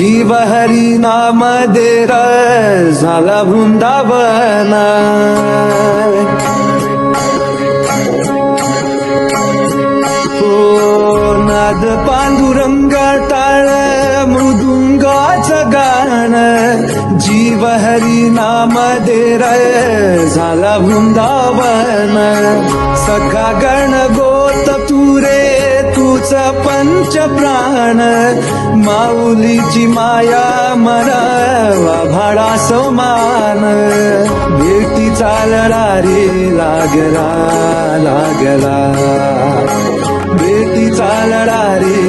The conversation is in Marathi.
जीव हरी नाम देर झाला वृंदावन. नाद पांडुरंग टाळ मृदुंगाचं गाणं, जीव हरी नाम देर झाला वृंदावन. सखा गण गोत तुरे तूच पंच प्राण, माऊलीची माया मनावा भाडा समान. भेटी चालला रे लागला लागला, भेटी चालला रे